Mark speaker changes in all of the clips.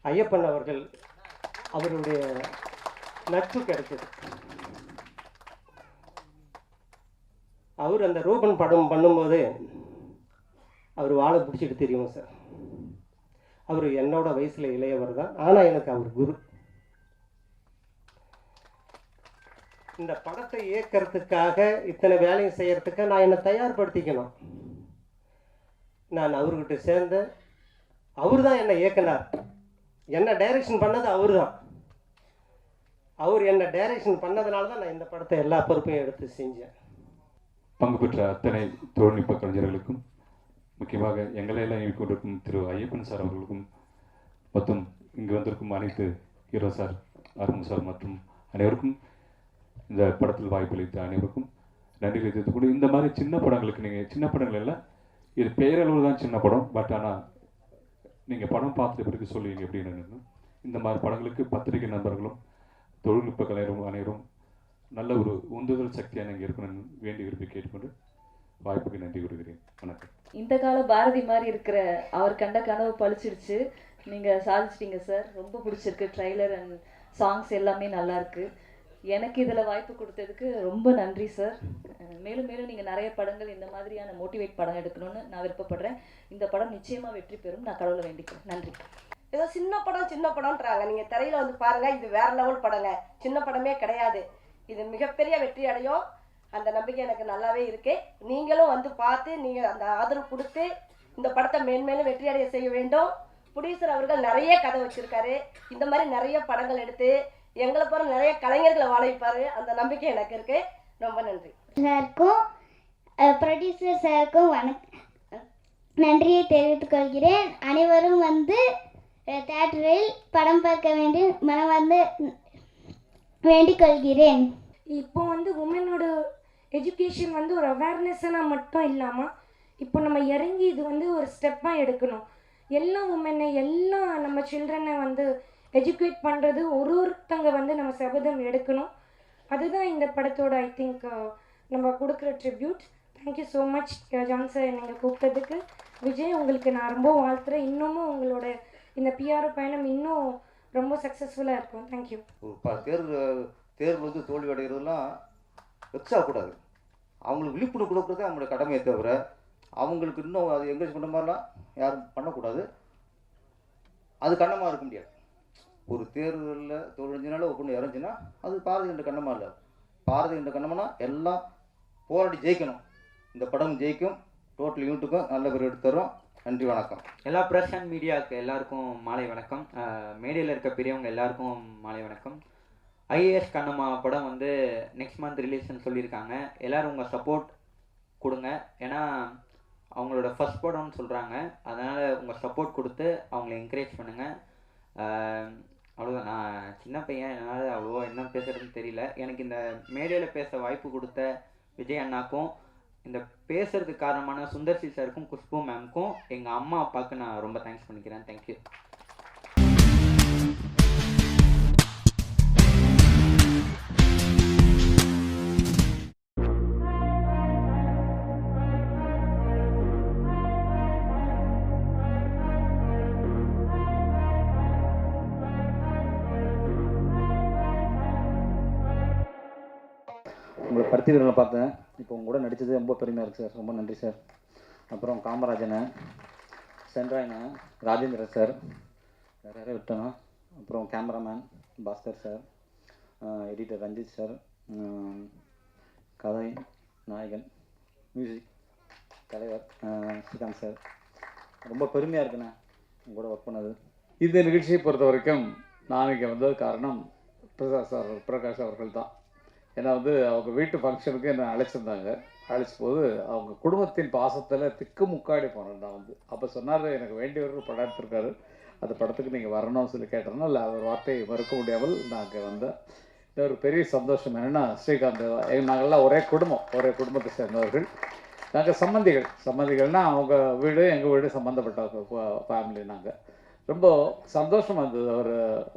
Speaker 1: ஐயப்பன் அவர்கள் அவருடைய நட்பு கிடைச்சது. அவர் அந்த ரூபன் படம் பண்ணும்போது அவர் வாழை பிடிச்சிட்டு தெரியும் சார். அவர் என்னோட வயசில் இளையவர் தான், ஆனால் எனக்கு அவர் குரு. இந்த படத்தை இயக்கிறதுக்காக இத்தனை வேலையும் செய்யறதுக்காக நான் என்னை தயார்படுத்திக்கணும். நான் அவர்கிட்ட சேர்ந்தேன். அவர் தான் என்னை இயக்குனார். என்ன டைரக்ஷன் பண்ணது அவர் தான். அவர் என்னை டைரக்ஷன் பண்ணதுனால தான் நான் இந்த படத்தை எல்லா பொறுப்பையும் எடுத்து செஞ்சேன்.
Speaker 2: பங்கு பெற்ற அத்தனை தொழில்நுட்ப கலைஞர்களுக்கும், முக்கியமாக எங்களையெல்லாம் இயக்கிக் கொண்டிருக்கும் திரு ஐயப்பன் சார் அவர்களுக்கும், மற்றும் இங்கு வந்திருக்கும் அனைத்து ஹீரோ சார், அருண் சார் மற்றும் அனைவருக்கும், இந்த படத்தில் வாய்ப்பளித்த அனைவருக்கும் நன்றிகளை தெரிவித்துக் கொண்டு, இந்த மாதிரி சின்ன படங்களுக்கு நீங்கள் சின்ன படங்கள் எல்லாம் இது பெயரளவு தான் சின்ன படம், பட் ஆனால் நீங்கள் படம் பார்த்துட்டு பிறகு சொல்லுவீங்க எப்படின்னு. இந்த மாதிரி படங்களுக்கு பத்திரிகை நண்பர்களும் தொழில்நுட்ப கலைஞரும் அனைவரும் நல்ல ஒரு உந்துதல் சக்தியாக நீங்கள் இருக்கணும்னு வேண்டி விரும்பி கேட்டுக்கொண்டு வாய்ப்புக்கு நன்றி கூறுகிறேன். வணக்கம்.
Speaker 3: இந்த கால பாரதி மாதிரி இருக்கிற அவர் கண்ட கனவு பழிச்சிடுச்சு. நீங்கள் சாதிச்சிட்டீங்க சார். ரொம்ப பிடிச்சிருக்கு. ட்ரைலர் அண்ட் சாங்ஸ் எல்லாமே நல்லா இருக்கு. எனக்கு இதில் வாய்ப்பு கொடுத்ததுக்கு ரொம்ப நன்றி சார். மேலும் மேலும் நீங்கள் நிறைய படங்கள் இந்த மாதிரியான மோட்டிவேட் படம் எடுக்கணும்னு நான் விருப்பப்படுறேன். இந்த படம் நிச்சயமாக வெற்றி பெறும். நான் கடவுளை வேண்டிக்கிறேன். நன்றி.
Speaker 4: ஏதோ சின்ன படம்ன்றாங்க. நீங்கள் திரையில் வந்து பாருங்கள், இது வேற லெவல் படங்க. சின்ன படமே கிடையாது. இது மிகப்பெரிய வெற்றி அடையும். அந்த நம்பிக்கை எனக்கு நல்லாவே இருக்கு. நீங்களும் வந்து பார்த்து நீங்கள் அந்த ஆதரவு கொடுத்து இந்த படத்தை மேன்மேலும் வெற்றி அடைய செய்ய வேண்டும். ப்ரொடியூசர் அவர்கள் நிறைய கதை வச்சிருக்காரு. இந்த மாதிரி நிறைய படங்கள் எடுத்து எங்களை போற நிறைய கலைஞர்களை வாழ வைப்பாரு. அந்த நம்பிக்கை எனக்கு இருக்கு. ரொம்ப நன்றி
Speaker 5: சாருக்கும் ப்ரொடியூசர் சாருக்கும் நன்றியை தெரிவித்துக் கொள்கிறேன். அனைவரும் வந்து தியேட்டரில் படம் பார்க்க வேண்டி மனம் வந்து வேண்டிக் கொள்கிறேன்.
Speaker 6: இப்போ வந்து உமனோட எஜுகேஷன் வந்து ஒரு அவேர்னஸ்ஸாக மட்டும் இல்லாமல் இப்போ நம்ம இறங்கி இது வந்து ஒரு ஸ்டெப்பாக எடுக்கணும். எல்லா உமனை எல்லா நம்ம சில்ட்ரனை வந்து எஜுகேட் பண்ணுறது ஒருத்தங்க வந்து நம்ம சபதம் எடுக்கணும். அதுதான் இந்த படத்தோட ஐ திங்க் நம்ம கொடுக்குற tribute. Thank you so much John sir நீங்கள் கூப்பிட்டதுக்கு. விஜய், உங்களுக்கு நான் ரொம்ப வாழ்த்துறேன். இன்னமும் உங்களோட இந்த பிஆர் பயணம் இன்னும் ரொம்ப சக்ஸஸ்ஃபுல்லாக இருக்கும். தேங்க்யூ.
Speaker 7: தேர்வு வந்து தோல்வி அடைகிறதுலாம் வெக்ஸாகக்கூடாது. அவங்களுக்கு விழிப்புணர்வு கொடுக்குறது அவங்களோட கடமையை தவிர அவங்களுக்கு இன்னும் அது என்கரேஜ் பண்ண மாதிரிலாம் யாரும் பண்ணக்கூடாது. அது கண்ணமாக இருக்க முடியாது. ஒரு தேர்வுகளில் தோல்வினால ஒரு பொண்ணு இறஞ்சுன்னா அது பாரதி என்ற கண்ணமாக இல்லை. பாரதி என்ற கண்ணம்னா எல்லாம் போராடி ஜெயிக்கணும். இந்த படம் ஜெயிக்கும். டோட்டல் யூனிட்டுக்கும் நல்ல பேர் எடுத்து தரும். நன்றி, வணக்கம்.
Speaker 8: எல்லா ப்ரெஸ் அண்ட் மீடியாவுக்கு எல்லாருக்கும் மாலை வணக்கம். மேடையில் இருக்க பெரியவங்க எல்லாருக்கும் மாலை வணக்கம். ஐஏஎஸ் கண்ணம்மா படம் வந்து நெக்ஸ்ட் மந்த் ரிலீஸ்ன்னு சொல்லியிருக்காங்க. எல்லோரும் உங்கள் சப்போர்ட் கொடுங்க. ஏன்னா அவங்களோட ஃபர்ஸ்ட் படம்னு சொல்கிறாங்க. அதனால் உங்கள் சப்போர்ட் கொடுத்து அவங்கள என்கரேஜ் பண்ணுங்கள். அவ்வளோதான். நான் சின்ன பையன், என்னால் அவ்வளோவா என்ன பேசுகிறதுன்னு தெரியல. எனக்கு இந்த மேடையில் பேச வாய்ப்பு கொடுத்த விஜய் அண்ணாக்கும், இந்த பேசுறதுக்கு காரணமான சுந்தர்சி சாருக்கும், குஷ்பு மேம்க்கும், எங்கள் அம்மா அப்பாவுக்கு நான் ரொம்ப தேங்க்ஸ் பண்ணிக்கிறேன். தேங்க்யூ.
Speaker 9: உங்களை பருத்தி வீரர்களை பார்த்தேன். இப்போ உங்க கூட நடித்தது ரொம்ப பெருமையாக இருக்குது சார். ரொம்ப நன்றி சார். அப்புறம் காமராஜனை, சென்ட்ராயனை, ராஜேந்திரன் சார், வேறு யாரையும் விட்டோன்னா, அப்புறம் cameraman Bhaskar sir, editor Ranjith sir, கதை நாயகன், மியூசிக் தலைவர் ஸ்ரீகாந்த் சார். ரொம்ப பெருமையாக இருக்குண்ணே உங்க கூட ஒர்க் பண்ணது.
Speaker 10: இந்த நிகழ்ச்சியை பொறுத்த வரைக்கும் நான் இங்கே வந்தது காரணம் பிரகாஷ் அவர்கள் தான். ஏன்னா வந்து அவங்க வீட்டு ஃபங்க்ஷனுக்கு என்னை அழைச்சிருந்தாங்க. அழைச்ச போது அவங்க குடும்பத்தின் பாசத்தில் திக்கு முக்காடி போனேன் நான் வந்து. அப்போ சொன்னார், எனக்கு வேண்டியவர் படம் எடுத்திருக்காரு, அந்த படத்துக்கு நீங்கள் வரணும்னு சொல்லி கேட்டோம்னா இல்லை, அவர் வார்த்தையை மறுக்க முடியாமல் நாங்கள் வந்தேன். ஒரு பெரிய சந்தோஷம் என்னென்னா, ஸ்ரீகாந்த் நாங்கள்லாம் ஒரே குடும்பத்தை சேர்ந்தவர்கள். நாங்கள் சம்மந்திகள்னால் அவங்க வீடு எங்கள் வீடு சம்மந்தப்பட்ட ஃபேமிலி. நாங்கள் ரொம்ப சந்தோஷமாக இருந்தது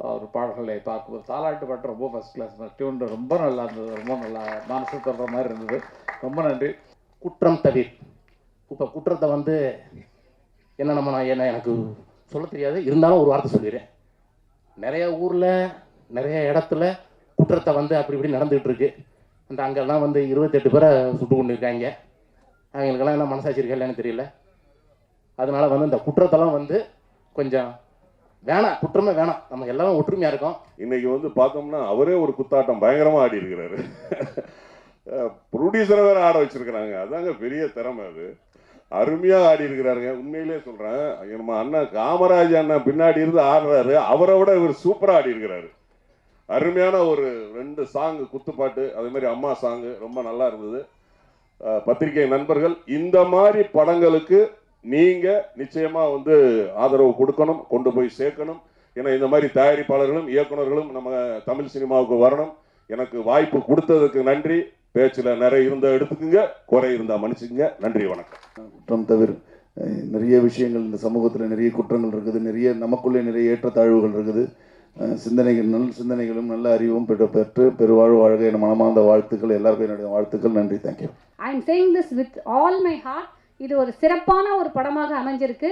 Speaker 10: அவர் பாடல்களை பார்க்கும்போது. தாலாட்டு பாட்டு ரொம்ப ஃபஸ்ட் கிளாஸ், டியூன் ரொம்ப நல்லா இருந்தது. ரொம்ப நல்லா மனசு தொடுற மாதிரி இருந்தது. ரொம்ப நன்றி.
Speaker 11: குற்றம் தவிர இப்போ குற்றத்தை வந்து என்ன எனக்கு சொல்ல தெரியாது, இருந்தாலும் ஒரு வார்த்தை சொல்லிடுறேன். நிறைய ஊரில் நிறைய இடத்துல குற்றத்தை வந்து அப்படி இப்படி நடந்துகிட்டு இருக்கு. அந்த அங்கெல்லாம் வந்து 28 பேரை சுட்டு கொண்டு இருக்காங்க. அவங்களுக்கெல்லாம் என்ன மனசாட்சி இருக்கா இல்லைன்னு தெரியல. அதனால வந்து இந்த குற்றத்தெல்லாம் வந்து கொஞ்சம் வேணாம், குற்றமே வேணாம், நம்ம எல்லாரும் ஒற்றுமையாக இருக்கோம்.
Speaker 12: இன்னைக்கு வந்து பார்த்தோம்னா அவரே ஒரு குத்தாட்டம் பயங்கரமாக ஆடி இருக்கிறாரு. ப்ரொடியூசரை வேற ஆட வச்சிருக்கிறாங்க. அதாங்க பெரிய திறமை. அது அருமையாக ஆடி இருக்கிறாருங்க. உண்மையிலே சொல்கிறேன், நம்ம அண்ணன் காமராஜ் அண்ணன் பின்னாடி இருந்து ஆடுறாரு, அவரை விட இவர் சூப்பராக ஆடி இருக்கிறாரு. அருமையான ஒரு 2 சாங்கு குத்துப்பாட்டு, அதே மாதிரி அம்மா சாங்கு ரொம்ப நல்லா இருந்தது. பத்திரிகை நண்பர்கள் இந்த மாதிரி படங்களுக்கு நீங்கள் நிச்சயமாக வந்து ஆதரவு கொடுக்கணும், கொண்டு போய் சேர்க்கணும். ஏன்னா இந்த மாதிரி தயாரிப்பாளர்களும் இயக்குநர்களும் நம்ம தமிழ் சினிமாவுக்கு வரணும். எனக்கு வாய்ப்பு கொடுத்ததுக்கு நன்றி. பேச்சில் நிறைய இருந்தால் எடுத்துக்குங்க, குறை இருந்தால் மன்னிச்சுங்க. நன்றி, வணக்கம்.
Speaker 13: குற்றம் தவிர நிறைய விஷயங்கள் இந்த சமூகத்தில் நிறைய குற்றங்கள் இருக்குது, நிறைய நமக்குள்ளே நிறைய ஏற்றத்தாழ்வுகள் இருக்குது. சிந்தனைகளும் நல்ல அறிவும் பெற்று பெருவாழ்வு வாழ்க என மனமார்ந்த வாழ்த்துக்கள். எல்லாருக்கும் என்னுடைய வாழ்த்துக்கள். நன்றி. Thank you.
Speaker 14: I am saying this with all my heart. இது ஒரு சிறப்பான ஒரு படமாக அமைஞ்சிருக்கு.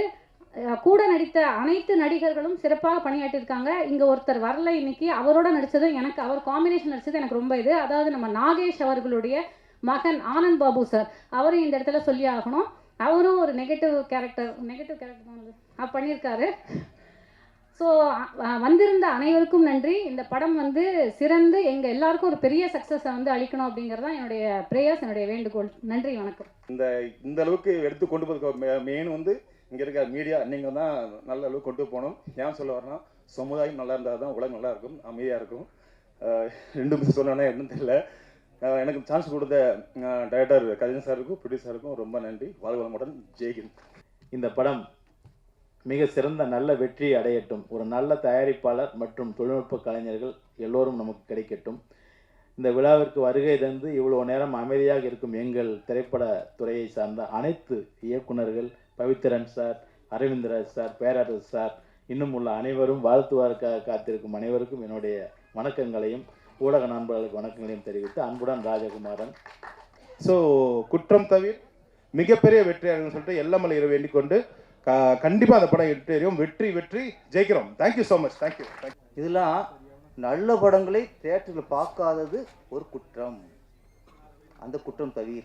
Speaker 14: கூட நடித்த அனைத்து நடிகர்களும் சிறப்பாக பணியாற்றியிருக்காங்க. இங்கே ஒருத்தர் வரல இன்னைக்கு, அவரோட நடித்தது எனக்கு, அவர் காம்பினேஷன் நடித்தது எனக்கு ரொம்ப இது. அதாவது நம்ம நாகேஷ் அவர்களுடைய மகன் ஆனந்த் பாபு சார், அவரும் இந்த இடத்துல சொல்லி ஆகணும். அவரும் ஒரு நெகட்டிவ் கேரக்டர் பண்ணியிருக்காரு. ஸோ வந்திருந்த அனைவருக்கும் நன்றி. இந்த படம் வந்து சிறந்து எங்கள் எல்லாருக்கும் ஒரு பெரிய சக்ஸஸை வந்து அளிக்கணும் அப்படிங்கிறது தான் என்னுடைய ப்ரேயர்ஸ், என்னுடைய வேண்டுகோள். நன்றி, வணக்கம்.
Speaker 15: இந்த அளவுக்கு எடுத்து கொண்டு போகிறதுக்கு மெயின் வந்து இங்கே இருக்க மீடியா, நீங்கள் தான் நல்ல அளவுக்கு கொண்டு போகணும். ஏன் சொல்ல வரேன்னா, சமுதாயம் நல்லா இருந்தால் தான் உலகம் நல்லா இருக்கும், அமைதியாக இருக்கும். 2 சொல்லணும்னா என்னன்னு தெரியல. எனக்கு சான்ஸ் கொடுத்த டைரக்டர் கஜன் சாருக்கும் ப்ரொடியூசருக்கும் ரொம்ப நன்றி. வாழ்க வளமுடன். ஜெய்ஹிந்த்.
Speaker 16: இந்த படம் மிக சிறந்த நல்ல வெற்றி அடையட்டும். ஒரு நல்ல தயாரிப்பாளர் மற்றும் தொழில்நுட்ப கலைஞர்கள் எல்லோரும் நமக்கு கிடைக்கட்டும். இந்த விழாவிற்கு வருகை தந்து இவ்வளோ நேரம் அமைதியாக இருக்கும் எங்கள் திரைப்பட துறையை சார்ந்த அனைத்து இயக்குநர்கள், பவித்ரன் சார், அரவிந்தராஜ் சார், பேரரசு சார், இன்னும் உள்ள அனைவரும், வாழ்த்துவாருக்காக காத்திருக்கும் அனைவருக்கும் என்னுடைய வணக்கங்களையும் ஊடக நண்பர்களுக்கு வணக்கங்களையும் தெரிவித்து அன்புடன் ராஜகுமாரன்.
Speaker 17: ஸோ குற்றம் தவிர மிகப்பெரிய வெற்றியாளர்னு சொல்லிட்டு எல்லமலை இறை வேண்டிக் கொண்டு கண்டிப்பாக அந்த படம் எரியும். வெற்றி ஜெயிக்கிறோம். Thank you so much. தேங்க்யூ.
Speaker 7: இதெல்லாம் நல்ல படங்களை தியேட்டரில் பார்க்காதது ஒரு குற்றம். அந்த குற்றம் தவிர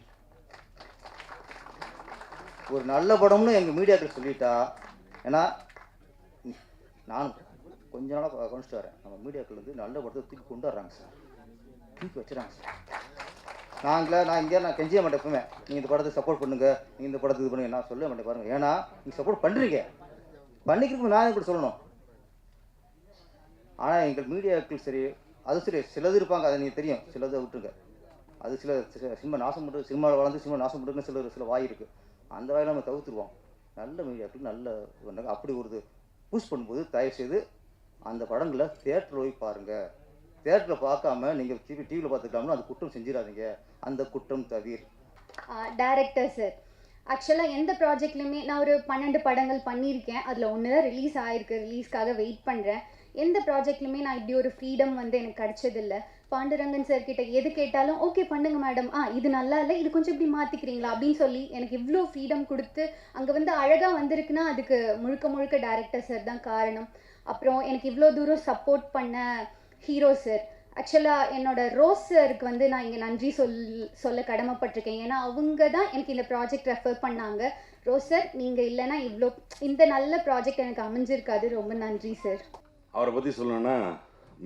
Speaker 7: ஒரு நல்ல படம்னு எங்கள் மீடியாக்கள் சொல்லிட்டா, ஏன்னா நானும் கொஞ்ச நாளாக கவனிச்சுட்டு வரேன், நம்ம மீடியாக்கள் வந்து நல்ல படத்தை தூக்கி கொண்டு வர்றாங்க சார், தூக்கி வச்சுறாங்க சார். நான் கெஞ்சிய மாட்டேன் எப்பவுமே, நீங்கள் இந்த படத்தை சப்போர்ட் பண்ணுங்க, நீங்கள் இந்த படத்தை இது பண்ணுங்க, நான் சொல்ல மாட்டேன். பாருங்கள், ஏன்னா நீங்கள் சப்போர்ட் பண்ணுறீங்க, பண்ணிக்கிறதுக்கு நான் இப்படி சொல்லணும். ஆனால் எங்கள் மீடியாக்கள் சரி, அது சரி, சிலது இருப்பாங்க, அதை நீங்கள் தெரியும், சிலதை விட்டுருங்க. அது சில சினிமா நாசம் பண்ணுறது, சினிமாவில் வளர்ந்து சினிமா நாசம் பண்ணுறதுன்னு சில வாய் இருக்குது. அந்த வாயில் நம்ம தவிர்த்துருவோம். நல்ல மீடியாக்கள் நல்ல பண்ணாங்க. அப்படி ஒரு புஷ் பண்ணும்போது தயவுசெய்து அந்த படங்களை தியேட்டரில் போய் பாருங்கள். தியேட்டரில் பார்க்காம நீங்கள் டிவியில் பார்த்துக்கலாம்னு அந்த குற்றம் செஞ்சிடாதீங்க. அந்த குற்றம் தவிர.
Speaker 18: டைரக்டர் சார், ஆக்சுவலாக எந்த ப்ராஜெக்ட்லையுமே நான் ஒரு 12 படங்கள் பண்ணியிருக்கேன். அதில் ஒன்று தான் ரிலீஸ் ஆகிருக்கு, ரிலீஸ்க்காக வெயிட் பண்ணுறேன். எந்த ப்ராஜெக்ட்லையுமே நான் இப்படி ஒரு ஃப்ரீடம் வந்து எனக்கு கிடச்சதில்லை. பாண்டுரங்கன் சார் கிட்ட எது கேட்டாலும் ஓகே பண்ணுங்க மேடம், இது நல்லா இல்லை, இது கொஞ்சம் இப்படி மாற்றிக்கிறீங்களா அப்படின்னு சொல்லி எனக்கு இவ்வளோ ஃப்ரீடம் கொடுத்து அங்கே வந்து அழகாக வந்திருக்குன்னா அதுக்கு முழுக்க டைரக்டர் சார் தான் காரணம். அப்புறம் எனக்கு இவ்வளோ தூரம் சப்போர்ட் பண்ண ஹீரோ சார், ஆக்சுவலாக என்னோட ரோஸ் சாருக்கு வந்து நான் இங்கே நன்றி சொல்ல கடமைப்பட்டிருக்கேன். ஏன்னா அவங்க தான் எனக்கு இந்த ப்ராஜெக்ட் ரெஃபர் பண்ணாங்க. ரோஸ் சார், நீங்கள் இல்லைன்னா இவ்வளோ இந்த நல்ல ப்ராஜெக்ட் எனக்கு அமைஞ்சிருக்காது. ரொம்ப நன்றி சார்.
Speaker 12: அவரை பற்றி சொல்லணுன்னா,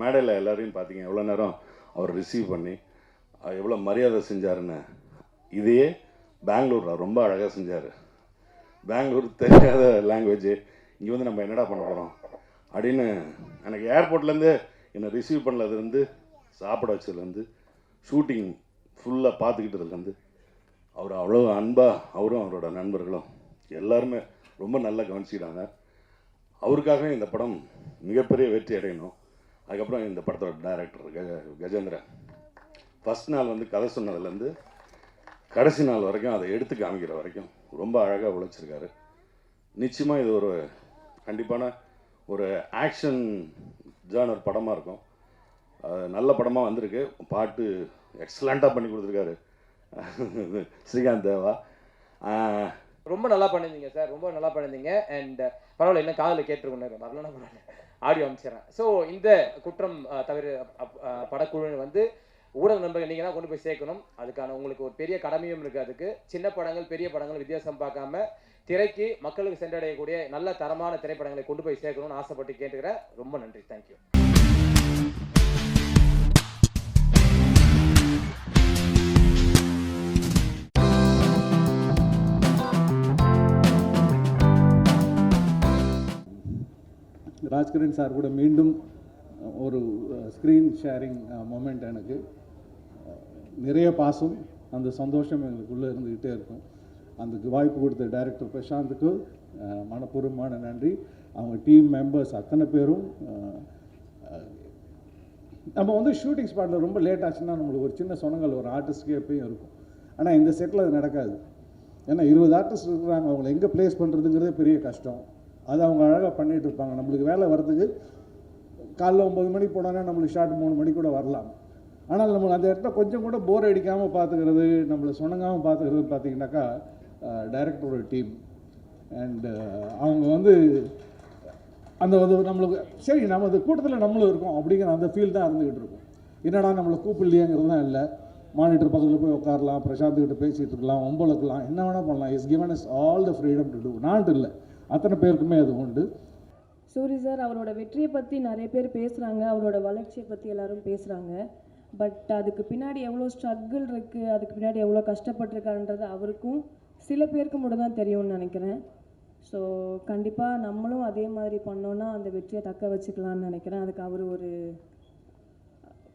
Speaker 12: மேடையில் எல்லாரையும் பார்த்தீங்க எவ்வளோ நேரம் அவர் ரிசீவ் பண்ணி எவ்வளோ மரியாதை செஞ்சாருன்னு. இதையே பெங்களூரில் ரொம்ப அழகாக செஞ்சார். பெங்களூர் தெரியாத லாங்குவேஜ், இங்கே வந்து நம்ம என்னடா பண்ண போகிறோம் அப்படின்னு எனக்கு ஏர்போர்ட்லேருந்து என்னை ரிசீவ் பண்ணதுலேருந்து, சாப்பிட வச்சதுலேருந்து, ஷூட்டிங் ஃபுல்லாக பார்த்துக்கிட்டதுலேருந்து அவர் அவ்வளோ அன்பாக, அவரும் அவரோட நண்பர்களும் எல்லாருமே ரொம்ப நல்லா கவனிச்சிக்கிறாங்க. அவருக்காகவே இந்த படம் மிகப்பெரிய வெற்றி அடையணும். அதுக்கப்புறம் இந்த படத்தோட டைரக்டர் கஜேந்திரன் ஃபஸ்ட் நாள் வந்து கதை சொன்னதுலேருந்து கடைசி நாள் வரைக்கும் அதை எடுத்து காமிக்கிற வரைக்கும் ரொம்ப அழகாக உழைச்சிருக்காரு. நிச்சயமாக இது ஒரு கண்டிப்பான ஒரு ஆக்ஷன் ஜானர் படமாக இருக்கும். நல்ல படமாக வந்திருக்கு. பாட்டு எக்ஸலண்ட்டாக பண்ணி கொடுத்துருக்காரு ஸ்ரீகாந்த் தேவா.
Speaker 19: ரொம்ப நல்லா பண்ணியிருந்தீங்க சார், ரொம்ப நல்லா பண்ணியிருந்தீங்க. அண்ட் பரவாயில்ல, என்ன காதில் கேட்டுருக்கோம், வரலன்னா பரவாயில்ல, ஆடியோ அமைச்சிடறேன். ஸோ இந்த குற்றம் தவிர படக்குழு வந்து ஊடக நண்பர்கள் நீங்கள் தான் கொண்டு போய் சேர்க்கணும். அதுக்கான உங்களுக்கு ஒரு பெரிய கடமையும் இருக்குது. அதுக்கு சின்ன படங்கள் பெரிய படங்கள் வித்தியாசம் பார்க்காம திரைக்கு மக்களுக்கு சென்றடையக்கூடிய நல்ல தரமான திரைப்படங்களை கொண்டு போய் சேர்க்கணும்னு ஆசைப்பட்டு கேட்டுக்கிறேன். ரொம்ப நன்றி, தேங்க்யூ.
Speaker 20: ராஜ்கிரண் சார் கூட மீண்டும் ஒரு ஸ்க்ரீன் ஷேரிங் மொமெண்ட். எனக்கு நிறைய பாசம், அந்த சந்தோஷம் எங்களுக்குள்ளே இருந்துக்கிட்டே இருக்கும். அதுக்கு வாய்ப்பு கொடுத்த டைரக்டர் பிரசாந்துக்கு மனப்பூர்வமான நன்றி. அவங்க டீம் மெம்பர்ஸ் அத்தனை பேரும். நம்ம வந்து ஷூட்டிங் ஸ்பாட்டில் ரொம்ப லேட் ஆச்சுன்னா நம்மளுக்கு ஒரு சின்ன சொன்னங்கள் ஒரு ஆர்டிஸ்ட்கே எப்பயும் இருக்கும். ஆனால் இந்த செட்டில் அது நடக்காது. ஏன்னா 20 ஆர்டிஸ்ட் இருக்கிறாங்க, அவங்களை எங்கே ப்ளேஸ் பண்ணுறதுங்கிறதே பெரிய கஷ்டம். அது அவங்க அழகாக பண்ணிகிட்டு இருப்பாங்க. நம்மளுக்கு வேலை வர்றதுக்கு காலைல 9 மணிக்கு போனோன்னா நம்மளுக்கு ஷார்ட் 3 மணிக்கு கூட வரலாம். ஆனால் நம்ம அந்த இடத்துல கொஞ்சம் கூட போர் அடிக்காமல் பார்த்துக்கிறது, நம்மளை சொன்னங்காமல் பார்த்துக்கிறது பார்த்திங்கனாக்கா டைரக்டரோட டீம். அண்டு அவங்க வந்து அந்த நம்மளுக்கு சரி நம்ம அந்த கூட்டத்தில் நம்மளும் இருக்கோம் அப்படிங்கிற அந்த ஃபீல் தான் இருந்துக்கிட்டு இருக்கும். என்னடா நம்மளை கூப்பிடலையேங்கிறது தான் இல்லை. மானிட்டர் பக்கத்தில் போய் உட்காரலாம், பிரசாந்த்கிட்ட பேசிகிட்டு இருக்கலாம், ஒம்பளக்கலாம், என்ன வேணால் பண்ணலாம். Is given is all the freedom to do. நான்ட்டு இல்லை, அத்தனை பேருக்குமே அது உண்டு.
Speaker 21: சூரி சார் அவரோட வெற்றியை பற்றி நிறைய பேர் பேசுகிறாங்க, அவரோட வளர்ச்சியை பற்றி எல்லோரும் பேசுகிறாங்க. பட் அதுக்கு பின்னாடி எவ்வளோ ஸ்ட்ரகிள் இருக்குது, அதுக்கு பின்னாடி எவ்வளோ கஷ்டப்பட்டிருக்கான்றது அவருக்கும் சில பேருக்கு மட்டும் தான் தெரியும்னு நினைக்கிறேன். ஸோ கண்டிப்பாக நம்மளும் அதே மாதிரி பண்ணோன்னா அந்த வெற்றியை தக்க வச்சுக்கலான்னு நினைக்கிறேன். அதுக்கு அவர் ஒரு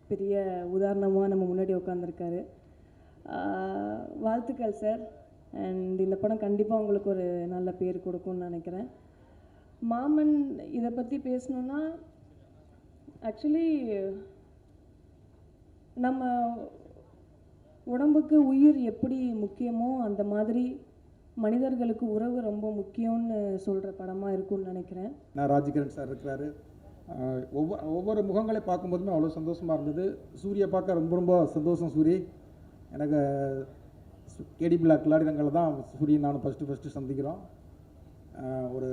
Speaker 21: பெரிய உதாரணமாக நம்ம முன்னாடி உட்காந்துருக்காரு. வாழ்த்துக்கள் சார். அண்ட் இந்த படம் கண்டிப்பாக உங்களுக்கு ஒரு நல்ல பேர் கொடுக்கும்னு நினைக்கிறேன். மாமன் இதை பற்றி பேசணுன்னா ஆக்சுவலி நம்ம உடம்புக்கு உயிர் எப்படி முக்கியமோ அந்த மாதிரி மனிதர்களுக்கு உறவு ரொம்ப முக்கியம்னு சொல்கிற படமாக இருக்கும்னு நினைக்கிறேன்.
Speaker 20: நான் ராஜ்கிரண் சார் இருக்கிறாரு. ஒவ்வொரு முகங்களை பார்க்கும்போதுமே அவ்வளோ சந்தோஷமாக இருந்தது. சூரிய பார்க்க ரொம்ப ரொம்ப சந்தோஷம். சூரி எனக்கு கேடி பிளாக் கிளாடினங்களில் தான் சூரியன் நானும் ஃபஸ்ட்டு சந்திக்கிறோம். ஒரு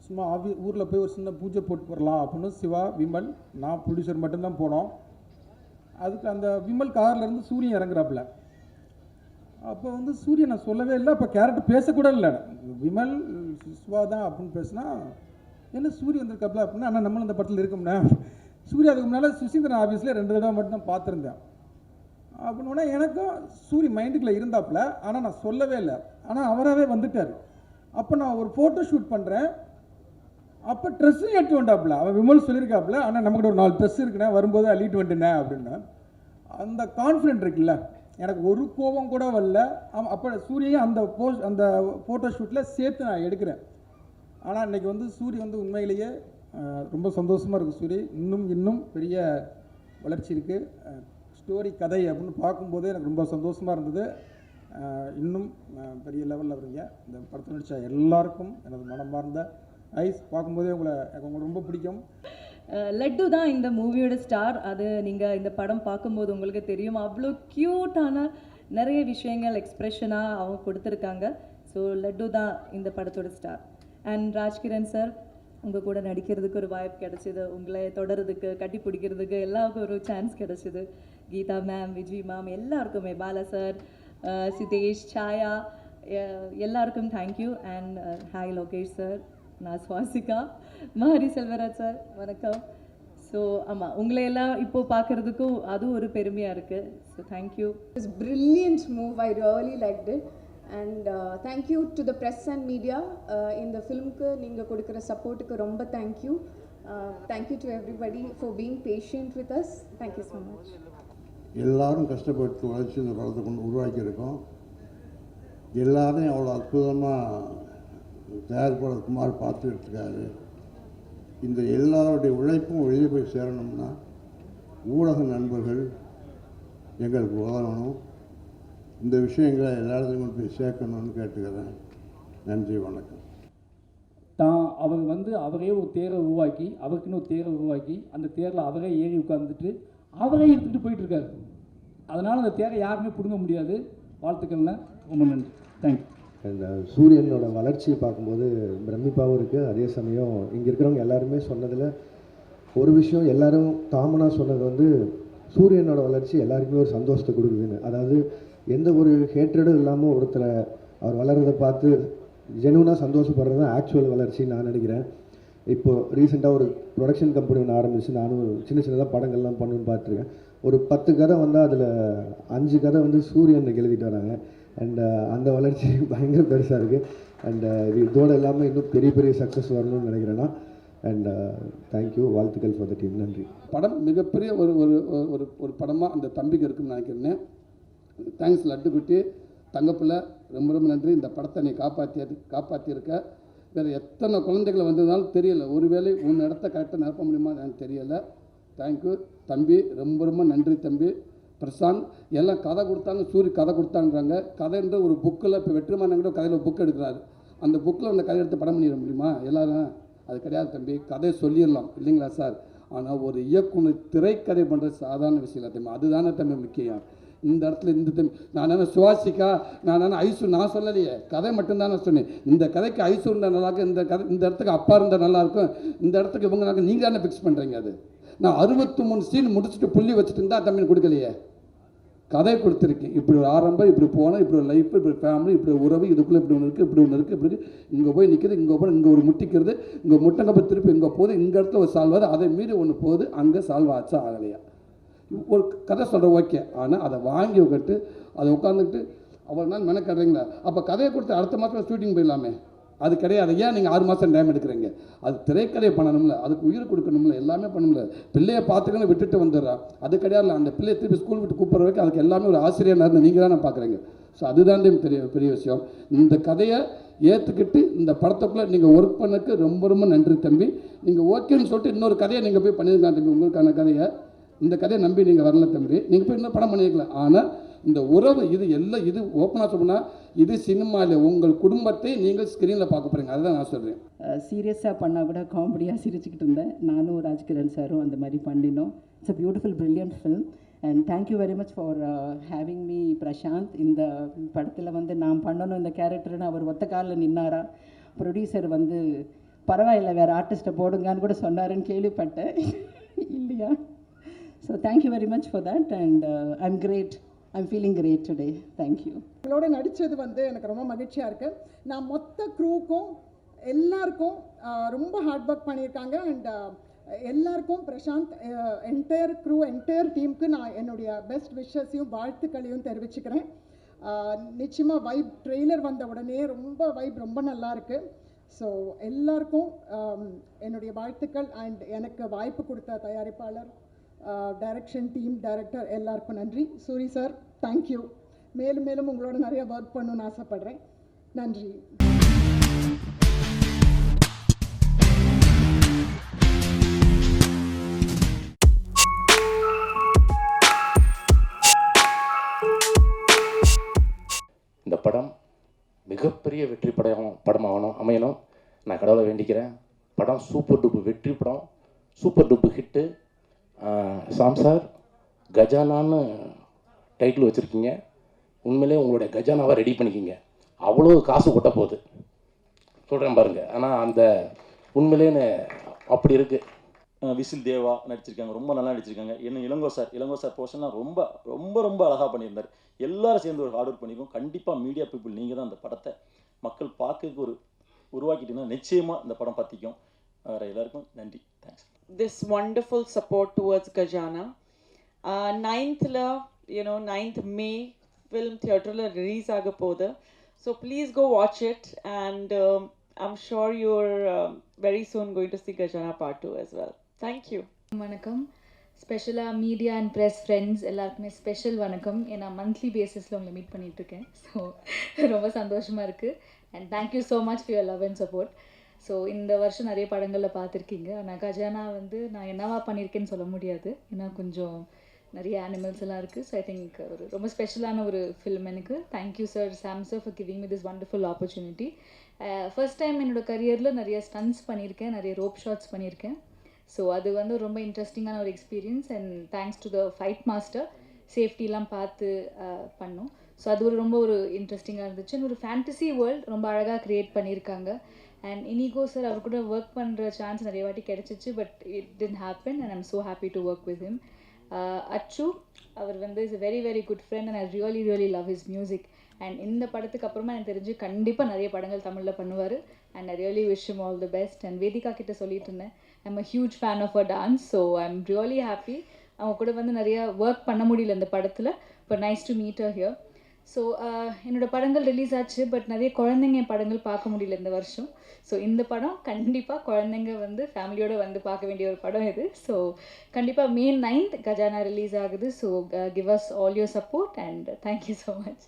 Speaker 20: சும்மா ஊரில் போய் ஒரு சின்ன பூஜை போட்டு வரலாம் அப்படின்னு சிவா, விமல், நான் ப்ரொடியூசர் மட்டும்தான் போனோம். அதுக்கு அந்த விமல் கார்லேருந்து சூரியன் இறங்குறாப்புல. அப்போ வந்து சூரியன் நான் சொல்லவே இல்லை, அப்போ கேரக்டர் பேசக்கூட இல்லை. விமல் சிவா தான் அப்படின்னு பேசுனா என்ன சூரியன் வந்திருக்காப்புல அப்படின்னா, ஆனால் நம்மளும் அந்த படத்தில் இருக்கோம்னா சூரிய அதுக்கு முன்னால் சுசீந்திரன் ஆஃபீஸில் 2 தடவை மட்டும் தான் பார்த்துருந்தேன். அப்படின்னா எனக்கும் சூரிய மைண்டுக்குள்ளே இருந்தாப்புல, ஆனால் நான் சொல்லவே இல்லை. ஆனால் அவராகவே வந்துட்டார். அப்போ நான் ஒரு ஃபோட்டோ ஷூட் பண்ணுறேன். அப்போ ட்ரெஸ்ஸும் எடுத்து வந்தாப்புல. அவன் விமல் சொல்லியிருக்காப்புல, ஆனால் நமக்கிட்ட ஒரு 4 ட்ரெஸ் இருக்குண்ணே, வரும்போது அள்ளிட்டு வந்துட்டேன் அப்படின்னு. அந்த கான்ஃபிடென்ட் இருக்குல்ல, எனக்கு ஒரு கோபம் கூட வரல. அப்போ சூரியன் அந்த ஃபோட்டோ ஷூட்டில் சேர்த்து நான் எடுக்கிறேன். ஆனால் இன்றைக்கி வந்து சூரிய வந்து உண்மையிலேயே ரொம்ப சந்தோஷமாக இருக்குது. சூரிய இன்னும் பெரிய வளர்ச்சி இருக்குது. ஸ்டோரி கதை அப்படின்னு பார்க்கும்போதே எனக்கு ரொம்ப சந்தோஷமாக இருந்தது. இன்னும் பெரிய லெவலில் வருவீங்க. இந்த படத்தில் நடித்த எல்லாருக்கும் எனது மனமார்ந்த ஐஸ். பார்க்கும்போதே எனக்கு ரொம்ப பிடிக்கும்.
Speaker 21: லட்டு தான் இந்த மூவியோட ஸ்டார். அது நீங்கள் இந்த படம் பார்க்கும்போது உங்களுக்கு தெரியும். அவ்வளோ க்யூட்டான நிறைய விஷயங்கள் எக்ஸ்ப்ரெஷனாக அவங்க கொடுத்துருக்காங்க. ஸோ லட்டு தான் இந்த படத்தோட ஸ்டார். அண்ட் ராஜ்கிரண் சார், உங்கள் கூட நடிக்கிறதுக்கு ஒரு வாய்ப்பு கிடச்சிது. உங்களை தொடர்றதுக்கு, கட்டி பிடிக்கிறதுக்கு எல்லாருக்கும் ஒரு சான்ஸ் கிடச்சிது. கீதா மேம், விஜய் மேம், எல்லாருக்குமே, பாலா சார், சிதேஷ், சாயா, எல்லாருக்கும் thank you. And hi Lokesh sir, நான் சுவாசிகா, மாரி செல்வராஜ் சார், வணக்கம். ஸோ ஆமாம், உங்களை எல்லாம் இப்போது பார்க்குறதுக்கும் அதுவும் ஒரு பெருமையாக இருக்குது. So thank you.
Speaker 22: It's a brilliant move. I really liked it. And thank you to the press and media. In the film ku neenga kodukra support ku romba thank you. Thank you to everybody for being patient with us. Thank you so much.
Speaker 23: எல்லாரும் கஷ்டப்பட்டு உழைச்சி இந்த படத்தை உருவாக்கியிருக்கோம். எல்லாரும் அவ்வளோ அற்புதமாக தயாரிப்பாளர் குமார் பார்த்துக்கிட்டு இருக்காரு. இந்த எல்லாருடைய உழைப்பும் வெளியே போய் சேரணும்னா ஊடக நண்பர்கள் எங்களுக்கு உதவணும். இந்த விஷயங்களை எல்லாத்தையும் போய் சேர்க்கணும்னு கேட்டுக்கிறேன். நன்றி, வணக்கம்.
Speaker 24: அவர் வந்து அவரே ஒரு தேரை உருவாக்கி, அவருக்குன்னு ஒரு தேரை உருவாக்கி, அந்த தேரில் அவரே ஏறி உட்காந்துட்டு அவரே எடுத்துகிட்டு போயிட்டுருக்காரு. அதனால் அந்த தேரை யாருமே பிடுங்க முடியாது. வாழ்த்துக்கள்ண்ணே, ரொம்ப நன்றி. தேங்க்யூ.
Speaker 1: அண்ட் சூரியனோட வளர்ச்சியை பார்க்கும்போது பிரமிப்பாகவும் இருக்குது. அதே சமயம் இங்கே இருக்கிறவங்க எல்லாருமே சொன்னதில் ஒரு விஷயம் எல்லாரும் காமனாக சொன்னது வந்து சூரியனோட வளர்ச்சி எல்லாருக்குமே ஒரு சந்தோஷத்தை கொடுக்குதுன்னு. அதாவது எந்த ஒரு ஹேட்ரடும் இல்லாமல் ஒருத்தரை அவர் வளர்கிறத பார்த்து ஜெனுவனாக சந்தோஷப்படுறது தான் ஆக்சுவல் வளர்ச்சின்னு நான் நினைக்கிறேன். இப்போது ரீசெண்டாக ஒரு ப்ரொடக்ஷன் கம்பெனி ஒன்று ஆரம்பித்து நானும் சின்ன சின்னதாக படங்கள்லாம் பண்ணணுன்னு பார்த்துருக்கேன். ஒரு 10 கதை வந்தால் அதில் 5 கதை வந்து சூரியனுக்கு எழுதிட்டு வராங்க. அண்ட் அந்த வளர்ச்சி பயங்கர பெருசாக இருக்குது. அண்ட் இதோடு இல்லாமல் இன்னும் பெரிய பெரிய சக்ஸஸ் வரணும்னு நினைக்கிறேன்னா. அண்ட் தேங்க்யூ, வாழ்த்துக்கள் ஃபார் த டீம். நன்றி.
Speaker 24: படம் மிகப்பெரிய ஒரு ஒரு ஒரு ஒரு படமாக அந்த தம்பிக்கு இருக்குன்னு நினைக்கிறேன். தேங்க்ஸ் லட்டுக்குட்டி, தங்கப்பிள்ளை, ரொம்ப ரொம்ப நன்றி. இந்த படத்தை நீ காப்பாற்றியிருக்க. வேறு எத்தனை குழந்தைகளை வந்ததுனாலும் தெரியலை, ஒருவேளை உன் இடத்த கரெக்டாக நிரப்ப முடியுமா எனக்கு தெரியலை. தேங்க்யூ தம்பி, ரொம்ப ரொம்ப நன்றி தம்பி. பிரசாந்த் எல்லாம் கதை கொடுத்தாங்க, சூரிய கதை கொடுத்தான்றாங்க. கதைன்ற ஒரு புக்கில் இப்போ வெற்றிமாறன்கிட்ட கதையில் புக் எடுக்கிறாரு. அந்த புக்கில் அந்த கதை எடுத்து படம் பண்ணிட முடியுமா எல்லாரும்? அது கிடையாது தம்பி. கதையை சொல்லிடலாம் இல்லைங்களா சார்? ஆனால் ஒரு இயக்குனர் திரைக்கதை பண்ணுறது சாதாரண விஷயம் இல்லை தம்பி. அதுதானே தம்பி முக்கியம். இந்த இடத்துல இந்த தம்பி நான் என்ன சுவாசிக்கா, நான் ஐசு நான் சொல்லலையே, கதை மட்டும்தான் சொன்னேன். இந்த கதைக்கு ஐசு இருந்தால் நல்லாயிருக்கும், இந்த கதை இந்த இடத்துக்கு அப்பா இருந்தால் நல்லாயிருக்கும், இந்த இடத்துக்கு இவங்க நாங்கள் நீங்கள் தானே ஃபிக்ஸ் பண்ணுறீங்க. அது நான் 63 சீன் முடிச்சுட்டு புள்ளி வச்சுட்டு இருந்தால் தம்பி கொடுக்கலையே, கதை கொடுத்துருக்கேன். இப்படி ஒரு ஆரம்பம், இப்படி போனால், இப்படி ஒரு லைஃப், இப்படி ஃபேமிலி, இப்படி உறவு, இதுக்குள்ளே இப்படி ஒன்று இருக்குது, இப்படி ஒன்று இருக்குது, இப்படி இங்கே போய் நிற்கிது, இங்கே போய் இங்கே ஒரு முட்டிக்கிறது, இங்கே முட்டங்கப்ப திருப்பி இங்கே போகுது, இந்த இடத்துல ஒரு சால்வ் ஆகுது, அதை மீறி ஒன்று போகுது, அங்கே சால்வ் ஆச்சா ஆகலையா ஒரு கதை சொல்கிற ஓகே. ஆனால் அதை வாங்கி உட்காந்து அதை உட்காந்துக்கிட்டு அவ்வளோ நாள் மெனக்கடுறீங்களா? அப்போ கதையை கொடுத்து அடுத்த மாதம் ஷூட்டிங் போயிடலாமே. அது கிடையாது. ஏன் நீங்கள் 6 மாதம் டைம் எடுக்கிறீங்க? அது திரைக்கதையை பண்ணணும்ல, அதுக்கு உயிர் கொடுக்கணும்ல, எல்லாமே பண்ணணும்ல. பிள்ளையை பார்த்துக்கணும் விட்டுட்டு வந்துடுறா, அது கிடையாது. அந்த பிள்ளையை திருப்பி ஸ்கூல் விட்டு கூப்பிட்ற வரைக்கும் அதுக்கு எல்லாமே ஒரு ஆசிரியர் இருந்து நீங்கள் தானே பார்க்குறீங்க. ஸோ அதுதான் பெரிய விஷயம். இந்த கதையை ஏற்றுக்கிட்டு இந்த படத்துக்குள்ளே நீங்கள் ஒர்க் பண்ணக்கு ரொம்ப ரொம்ப நன்றி தம்பி. நீங்கள் ஓகேன்னு சொல்லிட்டு இன்னொரு கதையை நீங்கள் போய் பண்ணியிருக்கலாம் தம்பி. உங்களுக்கான கதையை இந்த கதையை நம்பி நீங்கள் வரல தம்பி, நீங்கள் போய் இன்னும் படம் பண்ணியிருக்கலாம். ஆனால் இந்த உறவு இது எல்லாம் இது ஓப்பனாக சொன்னால் இது சினிமாவில் உங்கள் குடும்பத்தை நீங்கள் ஸ்க்ரீனில் பார்க்க போகிறீங்க. அதுதான் நான் சொல்கிறேன்.
Speaker 2: சீரியஸாக பண்ணால் கூட காமெடியாக சிரிச்சுக்கிட்டு இருந்தேன். நானும் ராஜ்கிரண் சாரும் அந்த மாதிரி பண்ணினோம். It's a beautiful brilliant film. And thank you very much for having me Prashanth. இந்த படத்தில் வந்து நான் பண்ணணும் இந்த கேரக்டர்னு அவர் ஒத்த காலில் நின்னாரா. ப்ரொடியூசர் வந்து பரவாயில்ல வேறு ஆர்டிஸ்ட்டை போடுங்கன்னு கூட சொன்னாருன்னு கேள்விப்பட்டேன். இல்லையா? So thank you very much for that. And I'm great, I'm feeling great today. Thank you.
Speaker 3: உங்களோட நடித்தது வந்து எனக்கு ரொம்ப மகிழ்ச்சியாக இருக்குது. நான் மொத்த க்ரூக்கும் எல்லாருக்கும் ரொம்ப ஹார்ட் ஒர்க் பண்ணியிருக்காங்க. அண்ட் எல்லாருக்கும் பிரசாந்த் என்டையர் க்ரூ என்டையர் டீமுக்கு நான் என்னுடைய பெஸ்ட் விஷஸையும் வாழ்த்துக்களையும் தெரிவிச்சுக்கிறேன். நிச்சயமாக வைப் ட்ரெய்லர் வந்த உடனே வைப் ரொம்ப நல்லா இருக்குது. ஸோ எல்லாருக்கும் என்னுடைய வாழ்த்துக்கள். அண்ட் எனக்கு வாய்ப்பு கொடுத்த தயாரிப்பாளர், டைரக்ஷன் டீம், டைரக்டர் எல்லாருக்கும் நன்றி. Soori sir thank you. மேலும் மேலும் உங்களோட நிறைய ஒர்க் பண்ணணும்னு ஆசைப்பட்றேன். நன்றி.
Speaker 11: இந்த படம் மிகப்பெரிய வெற்றி படமாகணும் அமையணும் நான் கடவுளை வேண்டிக்கிறேன். படம் சூப்பர் டூப்பு வெற்றி படம், சூப்பர் டூப்பு ஹிட்டு. சாம் சார் கஜானான்னு டைட்டில் வச்சுருக்கீங்க. உண்மையிலே உங்களுடைய கஜானாவை ரெடி பண்ணிக்கிங்க. அவ்வளோ காசு கொட்ட போகுது சொல்கிறேன் பாருங்கள். ஆனால் அந்த உண்மையிலேன்னு அப்படி இருக்குது.
Speaker 4: விசில் தேவா நடிச்சிருக்காங்க, ரொம்ப நல்லா நடிச்சிருக்காங்க. என்ன இளங்கோ சார் போர்ஷன்லாம் ரொம்ப ரொம்ப ரொம்ப அழகாக பண்ணியிருந்தார். எல்லாரும் சேர்ந்து ஒரு ஹார்ட் ஒர்க் பண்ணியிருக்கோம். கண்டிப்பாக மீடியா பீப்புள் நீங்கள் தான் அந்த படத்தை மக்கள் பார்க்கறதுக்கு ஒரு உருவாக்கிட்டீங்கன்னா நிச்சயமாக இந்த படம் பற்றிக்கும். வேறு எல்லாருக்கும் நன்றி, thanks.
Speaker 25: This wonderful support towards Gajana. 9th May film theatre release ஆக போகுது. So please go watch it and I'm sure you're very soon going to see Gajana Part 2 as well. Thank you.
Speaker 26: வணக்கம். ஸ்பெஷலாக media and press friends எல்லாருக்குமே special வணக்கம். ஏன்னா monthly பேசிஸில் உங்களை meet பண்ணிகிட்ருக்கேன். ஸோ ரொம்ப சந்தோஷமாக இருக்குது. And thank you so much for your love and support. So இந்த வருஷம் நிறைய படங்களில் பார்த்துருக்கீங்க. ஆனால் கஜானா வந்து நான் என்னவா பண்ணியிருக்கேன்னு சொல்ல முடியாது. ஏன்னா கொஞ்சம் நிறைய அனிமல்ஸ் எல்லாம் இருக்குது. ஸோ ஐ திங்க் ஒரு ரொம்ப ஸ்பெஷலான ஒரு ஃபில்ம் எனக்கு. Thank you sir, Sam sir, for giving me this wonderful opportunity. First time என்னோடய கரியரில் நிறைய ஸ்டன்ட்ஸ் பண்ணியிருக்கேன், நிறைய ரோப் ஷாட்ஸ் பண்ணியிருக்கேன். ஸோ அது வந்து ரொம்ப இன்ட்ரெஸ்டிங்கான ஒரு experience. And thanks to the fight master, சேஃப்டிலாம் பார்த்து பண்ணோம். ஸோ அது ரொம்ப ஒரு இன்ட்ரெஸ்டிங்காக இருந்துச்சு. ஒரு ஃபேண்டசி வேர்ல்ட் ரொம்ப அழகாக க்ரியேட் பண்ணியிருக்காங்க. அண்ட் இனிகோ சார் அவர் கூட ஒர்க் பண்ணுற சான்ஸ் நிறைய வாட்டி கிடச்சிச்சு, but it didn't happen and I'm so happy to work with him. அச்சு அவர் is a very very good friend and I really really love his music. And இந்த படத்துக்கு அப்புறமா எனக்கு தெரிஞ்சு கண்டிப்பாக நிறைய படங்கள் தமிழில் பண்ணுவார். And I really wish him all the best. And Vedhika கிட்ட சொல்லிட்டு இருந்தேன், I'm a huge fan of her dance, so I'm really happy. அவங்க கூட நிறைய ஒர்க் பண்ண முடியல இந்த படத்தில், but nice to meet her here. So என்னோடய படங்கள் ரிலீஸ் ஆச்சு, பட் நிறைய குழந்தைங்க படங்கள் பார்க்க முடியல இந்த வருஷம். ஸோ இந்த படம் கண்டிப்பாக குழந்தைங்க ஃபேமிலியோடு பார்க்க வேண்டிய ஒரு படம் இது. ஸோ கண்டிப்பாக May 9th கஜானா ரிலீஸ் ஆகுது. So give us all your support and thank you so much.